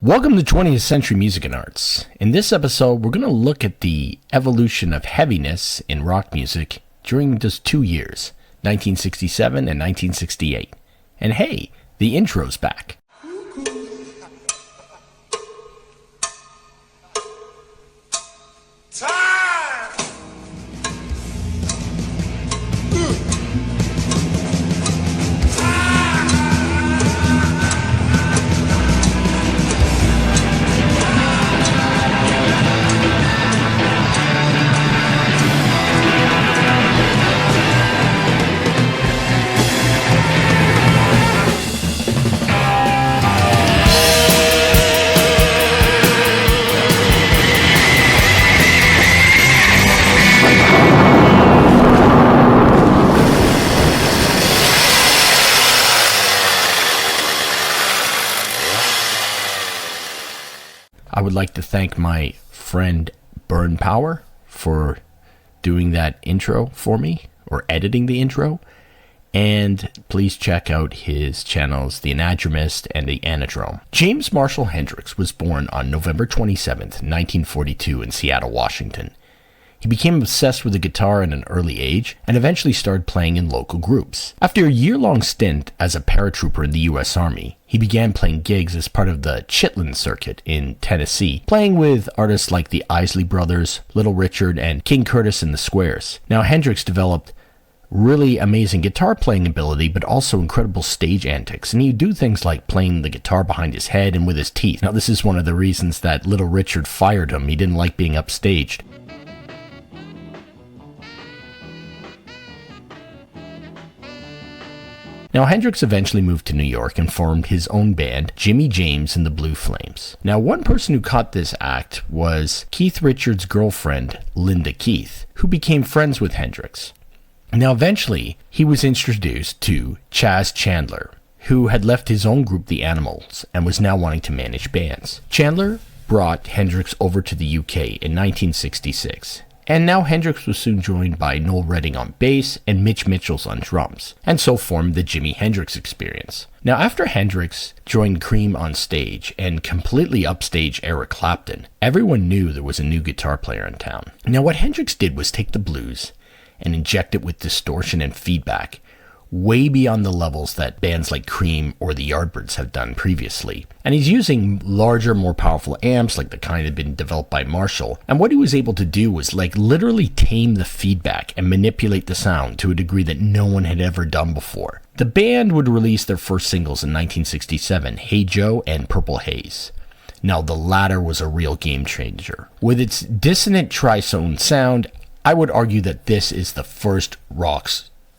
Welcome to 20th Century Music and Arts. In this episode, we're going to look at the evolution of heaviness in rock music during just 2 years, 1967 and 1968. And hey, the intro's back. I would like to thank my friend Burn Power for doing that intro for me, or editing the intro. And please check out his channels, The Anadromist and The Anadrome. James Marshall Hendrix was born on November 27th, 1942 in Seattle, Washington. He became obsessed with the guitar at an early age and eventually started playing in local groups. After a year-long stint as a paratrooper in the U.S. Army, he began playing gigs as part of the Chitlin circuit in Tennessee, playing with artists like the Isley Brothers, Little Richard, and King Curtis and the Squares. Now, Hendrix developed really amazing guitar playing ability, but also incredible stage antics, and he'd do things like playing the guitar behind his head and with his teeth. Now, this is one of the reasons that Little Richard fired him. He didn't like being upstaged. Now, Hendrix eventually moved to New York and formed his own band, Jimi James and the Blue Flames. Now, one person who caught this act was Keith Richards' girlfriend, Linda Keith, who became friends with Hendrix. Now, eventually, he was introduced to Chas Chandler, who had left his own group, The Animals, and was now wanting to manage bands. Chandler brought Hendrix over to the UK in 1966. And now Hendrix was soon joined by Noel Redding on bass and Mitch Mitchells on drums, and so formed the Jimi Hendrix Experience. Now, after Hendrix joined Cream on stage and completely upstaged Eric Clapton, everyone knew there was a new guitar player in town. Now, what Hendrix did was take the blues and inject it with distortion and feedback, way beyond the levels that bands like Cream or the Yardbirds have done previously. And he's using larger, more powerful amps like the kind that had been developed by Marshall. And what he was able to do was literally tame the feedback and manipulate the sound to a degree that no one had ever done before. The band would release their first singles in 1967, Hey Joe and Purple Haze. Now, the latter was a real game changer. With its dissonant tritone sound, I would argue that this is the first rock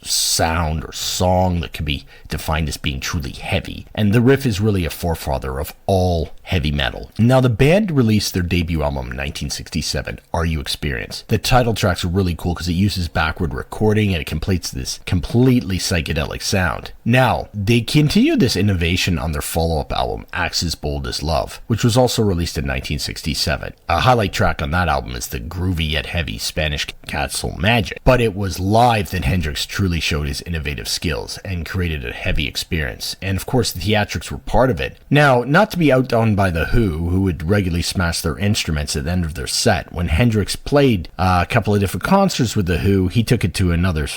sound or song that could be defined as being truly heavy, and the riff is really a forefather of all heavy metal. Now, the band released their debut album in 1967, Are You Experienced? The title track's really cool because it uses backward recording and it completes this completely psychedelic sound. Now, they continued this innovation on their follow-up album, Axis Bold as Love, which was also released in 1967. A highlight track on that album is the groovy yet heavy Spanish Castle Magic, but it was live that Hendrix truly showed his innovative skills and created a heavy experience, and of course the theatrics were part of it. Now, not to be outdone by The Who would regularly smash their instruments at the end of their set, when Hendrix played a couple of different concerts with The Who, he took it to another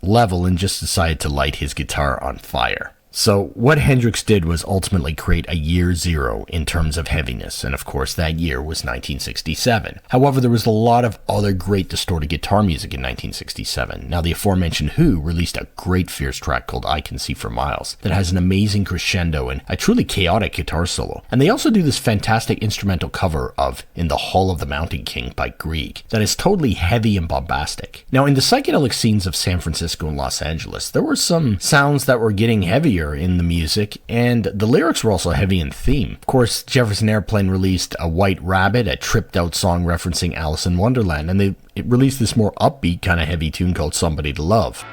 level and just decided to light his guitar on fire. So what Hendrix did was ultimately create a year zero in terms of heaviness, and of course that year was 1967. However, there was a lot of other great distorted guitar music in 1967. Now, the aforementioned Who released a great Fierce track called I Can See for Miles that has an amazing crescendo and a truly chaotic guitar solo. And they also do this fantastic instrumental cover of In the Hall of the Mountain King by Grieg that is totally heavy and bombastic. Now, in the psychedelic scenes of San Francisco and Los Angeles, there were some sounds that were getting heavier in the music, and the lyrics were also heavy in theme. Of course, Jefferson Airplane released A White Rabbit, a tripped out song referencing Alice in Wonderland, and it released this more upbeat kind of heavy tune called Somebody to Love.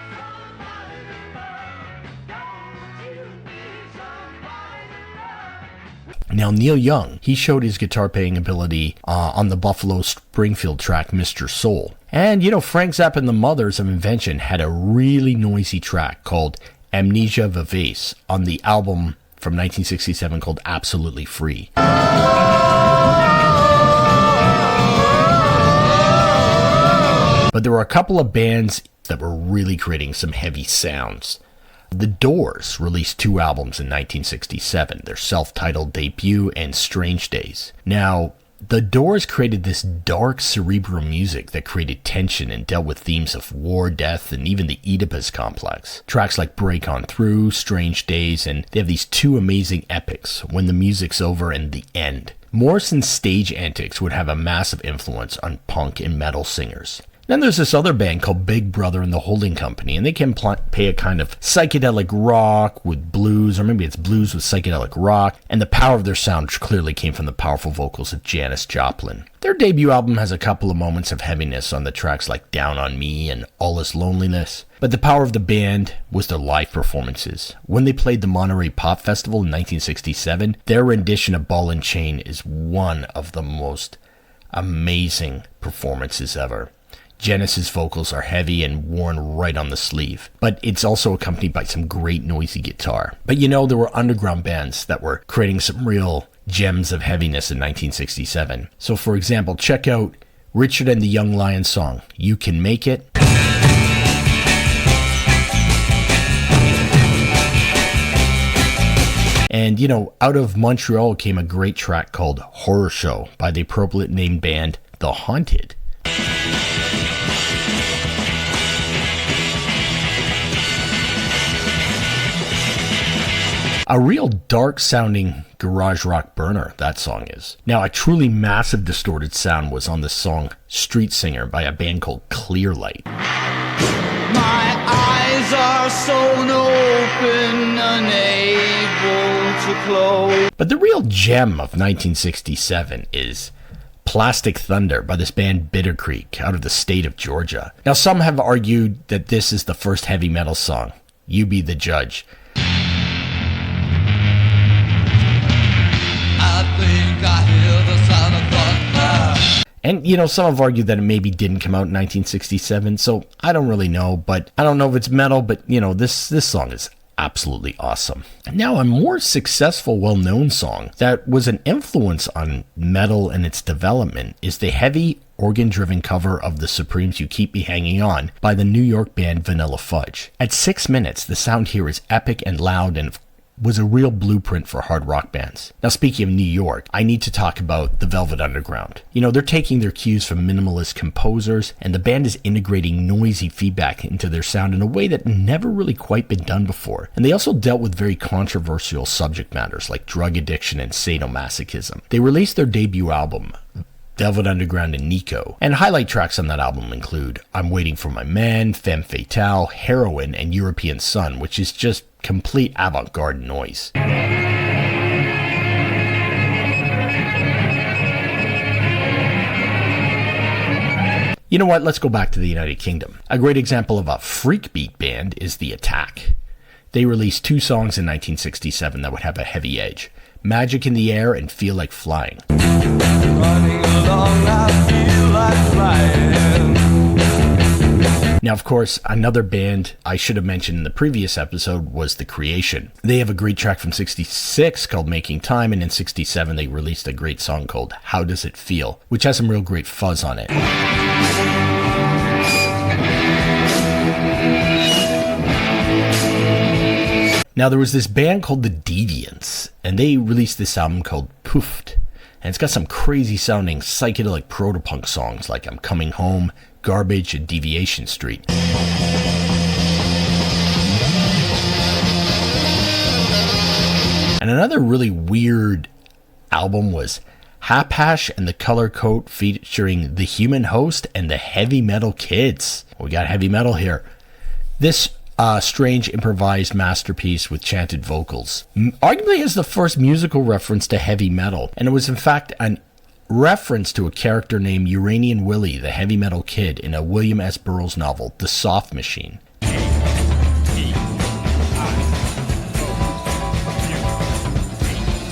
Now, Neil Young, he showed his guitar playing ability on the Buffalo Springfield track Mr. Soul. And, Frank Zappa and the Mothers of Invention had a really noisy track called Amnesia Vivace on the album from 1967 called Absolutely Free. But there were a couple of bands that were really creating some heavy sounds. The Doors released 2 albums in 1967, their self-titled debut and Strange Days. Now, the Doors created this dark cerebral music that created tension and dealt with themes of war, death, and even the Oedipus complex. Tracks like Break On Through, Strange Days, and they have these 2 amazing epics, When the Music's Over and The End. Morrison's stage antics would have a massive influence on punk and metal singers. Then there's this other band called Big Brother and the Holding Company, and they can play a kind of psychedelic rock with blues, or maybe it's blues with psychedelic rock, and the power of their sound clearly came from the powerful vocals of Janis Joplin. Their debut album has a couple of moments of heaviness on the tracks like Down on Me and All Is Loneliness, but the power of the band was their live performances. When they played the Monterey Pop Festival in 1967, their rendition of Ball and Chain is one of the most amazing performances ever. Janis's vocals are heavy and worn right on the sleeve, but it's also accompanied by some great noisy guitar. But you know, there were underground bands that were creating some real gems of heaviness in 1967. So for example, check out Richard and the Young Lions song, You Can Make It. And you know, out of Montreal came a great track called Horror Show by the appropriate named band The Haunted. A real dark-sounding garage rock burner, that song is. Now, a truly massive distorted sound was on the song Street Singer by a band called Clearlight. My eyes are sewn open, unable to close. But the real gem of 1967 is Plastic Thunder by this band Bitter Creek out of the state of Georgia. Now, some have argued that this is the first heavy metal song. You be the judge. And, you know, some have argued that it maybe didn't come out in 1967, so I don't really know, but I don't know if it's metal, but, you know, this song is absolutely awesome. Now, a more successful, well-known song that was an influence on metal and its development is the heavy, organ-driven cover of The Supremes' You Keep Me Hanging On by the New York band Vanilla Fudge. At 6 minutes, the sound here is epic and loud and was a real blueprint for hard rock bands. Now, speaking of New York, I need to talk about the Velvet Underground. You know, they're taking their cues from minimalist composers, and the band is integrating noisy feedback into their sound in a way that never really quite been done before. And they also dealt with very controversial subject matters like drug addiction and sadomasochism. They released their debut album, Velvet Underground and Nico. And highlight tracks on that album include I'm Waiting for My Man, Femme Fatale, Heroin, and European Sun, which is just complete avant-garde noise. You know what? Let's go back to the United Kingdom. A great example of a freak beat band is The Attack. They released 2 songs in 1967 that would have a heavy edge. Magic in the Air and Feel Like Flying. Running along, I feel like flying. Now, of course, another band I should have mentioned in the previous episode was The Creation. They have a great track from 66 called Making Time, and in 67 they released a great song called How Does It Feel, which has some real great fuzz on it. Now, there was this band called The Deviants, and they released this album called Poofed. And it's got some crazy sounding psychedelic protopunk songs like I'm Coming Home, Garbage, and Deviation Street. And another really weird album was Hapash and the Color Coat featuring The Human Host and the Heavy Metal Kids. We got heavy metal here. This strange improvised masterpiece with chanted vocals arguably is the first musical reference to heavy metal, and it was in fact an reference to a character named Uranian Willie, the heavy metal kid, in a William S. Burroughs novel, The Soft Machine.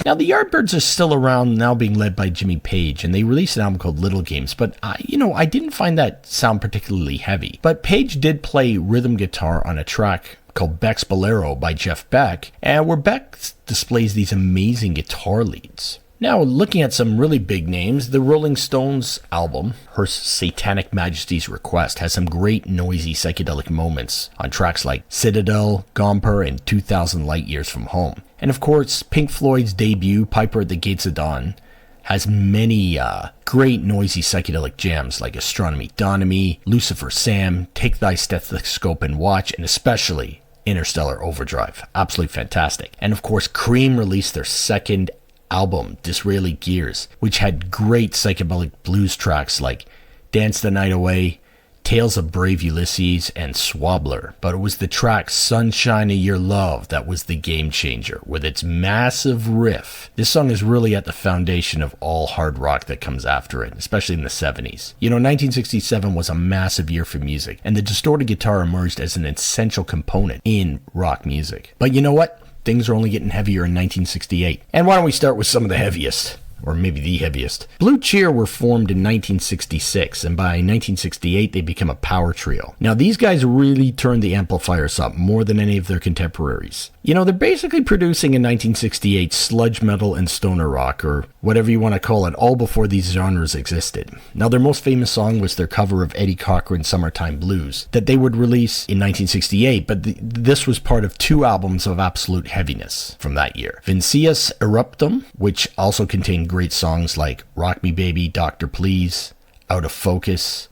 Now, the Yardbirds are still around, now being led by Jimmy Page, and they released an album called Little Games, but I didn't find that sound particularly heavy. But Page did play rhythm guitar on a track called Beck's Bolero by Jeff Beck, and where Beck displays these amazing guitar leads. Now, looking at some really big names, the Rolling Stones album, Her Satanic Majesty's Request, has some great noisy psychedelic moments on tracks like Citadel, Gomper, and 2000 Light Years from Home. And of course, Pink Floyd's debut, Piper at the Gates of Dawn, has many great noisy psychedelic jams like Astronomy Donomy, Lucifer Sam, Take Thy Stethoscope and Watch, and especially Interstellar Overdrive. Absolutely fantastic. And of course, Cream released their second album, Disraeli Gears, which had great psychedelic blues tracks like Dance the Night Away, Tales of Brave Ulysses, and Swabbler. But it was the track Sunshine of Your Love that was the game changer with its massive riff. This song is really at the foundation of all hard rock that comes after it, especially in the 70s. You know, 1967 was a massive year for music, and the distorted guitar emerged as an essential component in rock music. But you know what? Things are only getting heavier in 1968. And why don't we start with some of the heaviest? Or maybe the heaviest. Blue Cheer were formed in 1966, and by 1968 they became a power trio. Now these guys really turned the amplifiers up more than any of their contemporaries. You know, they're basically producing in 1968 sludge metal and stoner rock, or whatever you want to call it, all before these genres existed. Now their most famous song was their cover of Eddie Cochran's Summertime Blues, that they would release in 1968, but this was part of 2 albums of absolute heaviness from that year. Vincius Eruptum, which also contained great songs like Rock Me Baby, Doctor Please, Out of Focus.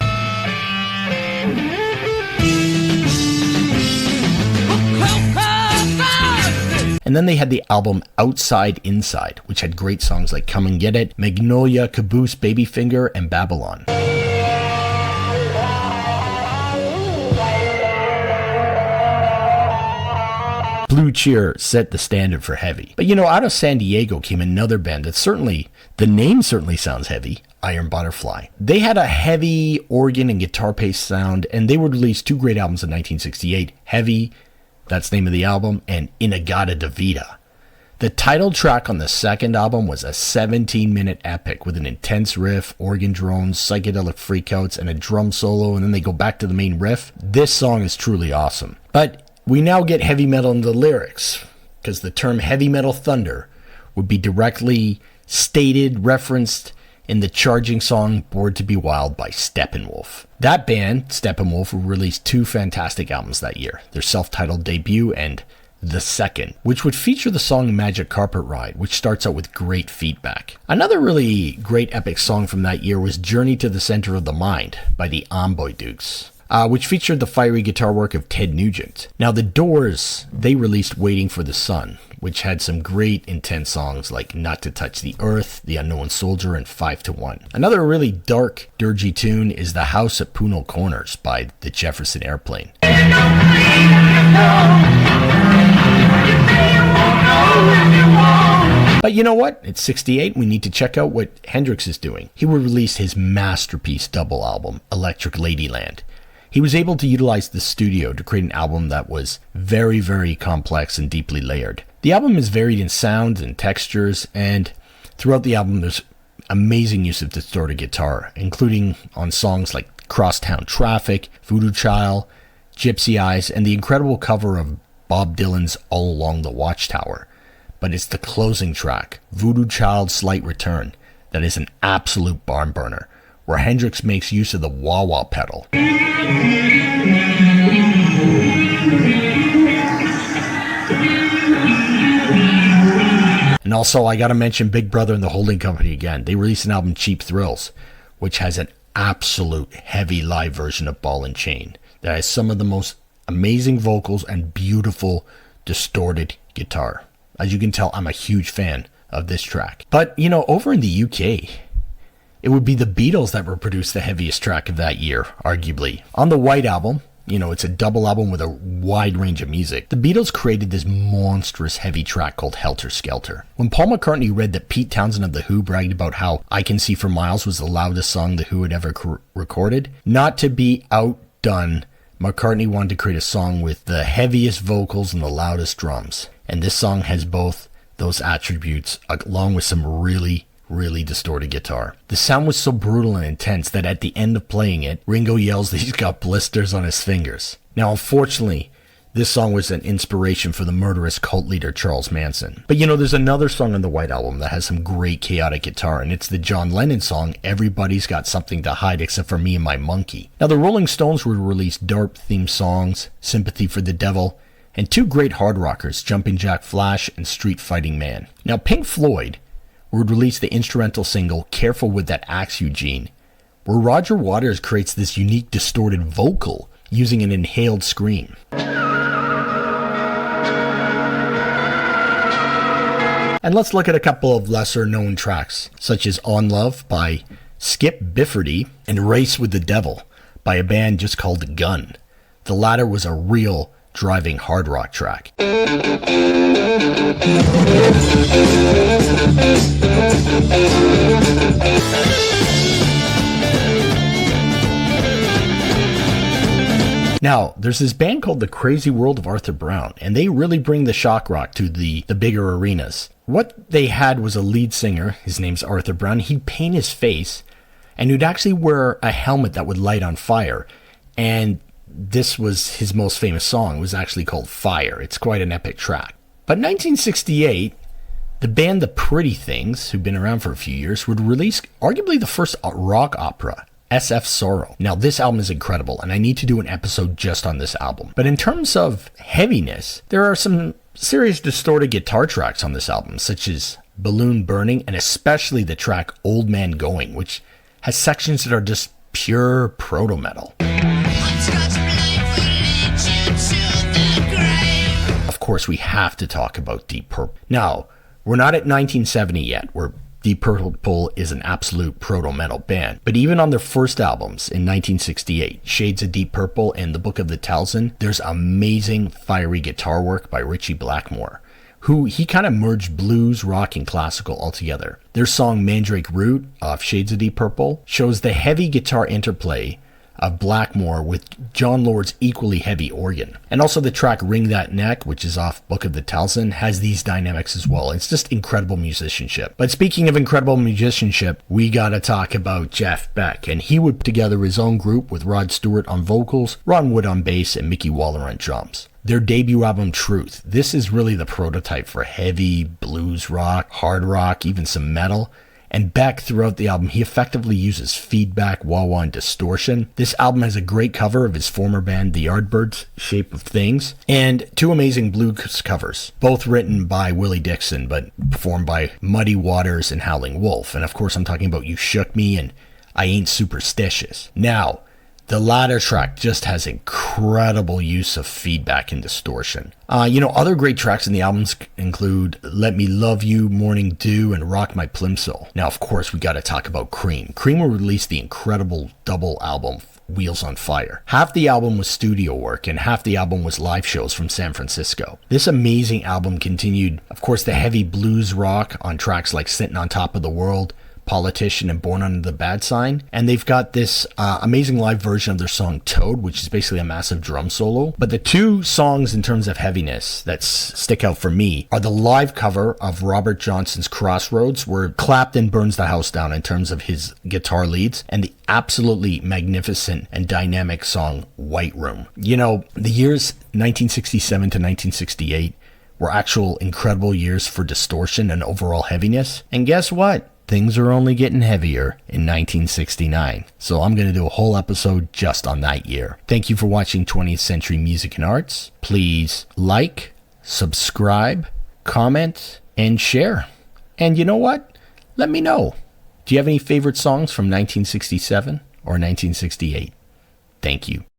And then they had the album Outside Inside, which had great songs like Come and Get It, Magnolia, Caboose, Babyfinger, and Babylon. Blue Cheer set the standard for heavy. But you know, out of San Diego came another band that the name certainly sounds heavy, Iron Butterfly. They had a heavy organ and guitar-based sound, and they would release 2 great albums in 1968, Heavy, that's the name of the album, and Inagata de Vida. The title track on the second album was a 17-minute epic with an intense riff, organ drones, psychedelic freakouts, and a drum solo, and then they go back to the main riff. This song is truly awesome. But we now get heavy metal in the lyrics, because the term heavy metal thunder would be directly stated, referenced in the charging song Bored to Be Wild by Steppenwolf. That band, Steppenwolf, released 2 fantastic albums that year, their self-titled debut and The Second, which would feature the song Magic Carpet Ride, which starts out with great feedback. Another really great epic song from that year was Journey to the Center of the Mind by the Amboy Dukes, which featured the fiery guitar work of Ted Nugent. Now the Doors, they released Waiting for the Sun, which had some great intense songs like Not to Touch the Earth, The Unknown Soldier, and 5 to 1. Another really dark, dirgy tune is The House at Punal Corners by the Jefferson Airplane. But you know what? It's 68, we need to check out what Hendrix is doing. He will release his masterpiece double album, Electric Ladyland. He was able to utilize the studio to create an album that was very, very complex and deeply layered. The album is varied in sounds and textures, and throughout the album there's amazing use of distorted guitar, including on songs like Crosstown Traffic, Voodoo Child, Gypsy Eyes, and the incredible cover of Bob Dylan's All Along the Watchtower. But it's the closing track, Voodoo Child Slight Return, that is an absolute barn burner, where Hendrix makes use of the wah-wah pedal. And also, I gotta mention Big Brother and the Holding Company again. They released an album, Cheap Thrills, which has an absolute heavy live version of Ball and Chain that has some of the most amazing vocals and beautiful distorted guitar. As you can tell, I'm a huge fan of this track. But, you know, over in the UK, it would be the Beatles that would produce the heaviest track of that year, arguably. On the White Album, you know, it's a double album with a wide range of music. The Beatles created this monstrous heavy track called Helter Skelter. When Paul McCartney read that Pete Townsend of The Who bragged about how I Can See for Miles was the loudest song The Who had ever recorded, not to be outdone, McCartney wanted to create a song with the heaviest vocals and the loudest drums. And this song has both those attributes, along with some really distorted guitar. The sound was so brutal and intense that at the end of playing it, Ringo yells that he's got blisters on his fingers. Now, unfortunately, This song was an inspiration for the murderous cult leader Charles Manson. But there's another song on the White Album that has some great chaotic guitar, and it's the John Lennon song, Everybody's Got Something to Hide Except for Me and My Monkey. Now, the Rolling Stones would release DARP-themed songs, Sympathy for the Devil, and two great hard rockers, Jumping Jack Flash and Street Fighting Man. Now, Pink Floyd would release the instrumental single, Careful with That Axe, Eugene, where Roger Waters creates this unique distorted vocal using an inhaled scream. And let's look at a couple of lesser known tracks, such as On Love by Skip Bifferty and Race with the Devil by a band just called Gun. The latter was a real driving hard rock track. Now, there's this band called The Crazy World of Arthur Brown, and they really bring the shock rock to the bigger arenas. What they had was a lead singer, his name's Arthur Brown. He'd paint his face, and he'd actually wear a helmet that would light on fire. And this was his most famous song. It was actually called Fire. It's quite an epic track. But in 1968, the band The Pretty Things, who'd been around for a few years, would release arguably the first rock opera, SF Sorrow. Now, this album is incredible, and I need to do an episode just on this album. But in terms of heaviness, there are some serious distorted guitar tracks on this album, such as Balloon Burning, and especially the track Old Man Going, which has sections that are just pure proto-metal. Of course, we have to talk about Deep Purple. Now, we're not at 1970 yet, where Deep Purple is an absolute proto-metal band. But even on their first albums in 1968, Shades of Deep Purple and The Book of the Talisman, there's amazing fiery guitar work by Ritchie Blackmore, who he kind of merged blues, rock, and classical all together. Their song Mandrake Root off Shades of Deep Purple shows the heavy guitar interplay of Blackmore with John Lord's equally heavy organ. And also the track Ring That Neck, which is off Book of the Talisman, has these dynamics as well. It's just incredible musicianship. But speaking of incredible musicianship, we gotta talk about Jeff Beck, and he would put together his own group with Rod Stewart on vocals, Ron Wood on bass, and Mickey Waller on drums. Their debut album, Truth, this is really the prototype for heavy blues rock, hard rock, even some metal. And Beck, throughout the album, he effectively uses feedback, wah-wah, and distortion. This album has a great cover of his former band, the Yardbirds, Shape of Things, and two amazing blues covers, both written by Willie Dixon, but performed by Muddy Waters and Howling Wolf. And of course, I'm talking about You Shook Me and I Ain't Superstitious. Now, the latter track just has incredible use of feedback and distortion. Other great tracks in the albums include Let Me Love You, Morning Dew, and Rock My Plimsoll. Now, of course, we got to talk about Cream. Cream will release the incredible double album, Wheels on Fire. Half the album was studio work, and half the album was live shows from San Francisco. This amazing album continued, of course, the heavy blues rock on tracks like Sitting on Top of the World, Politician, and Born Under the Bad Sign. And they've got this amazing live version of their song Toad, which is basically a massive drum solo. But the two songs in terms of heaviness that stick out for me are the live cover of Robert Johnson's Crossroads, where Clapton burns the house down in terms of his guitar leads, and the absolutely magnificent and dynamic song White Room. The years 1967 to 1968 were actual incredible years for distortion and overall heaviness. And guess what? Things are only getting heavier in 1969. So I'm going to do a whole episode just on that year. Thank you for watching 20th Century Music and Arts. Please like, subscribe, comment, and share. And you know what? Let me know. Do you have any favorite songs from 1967 or 1968? Thank you.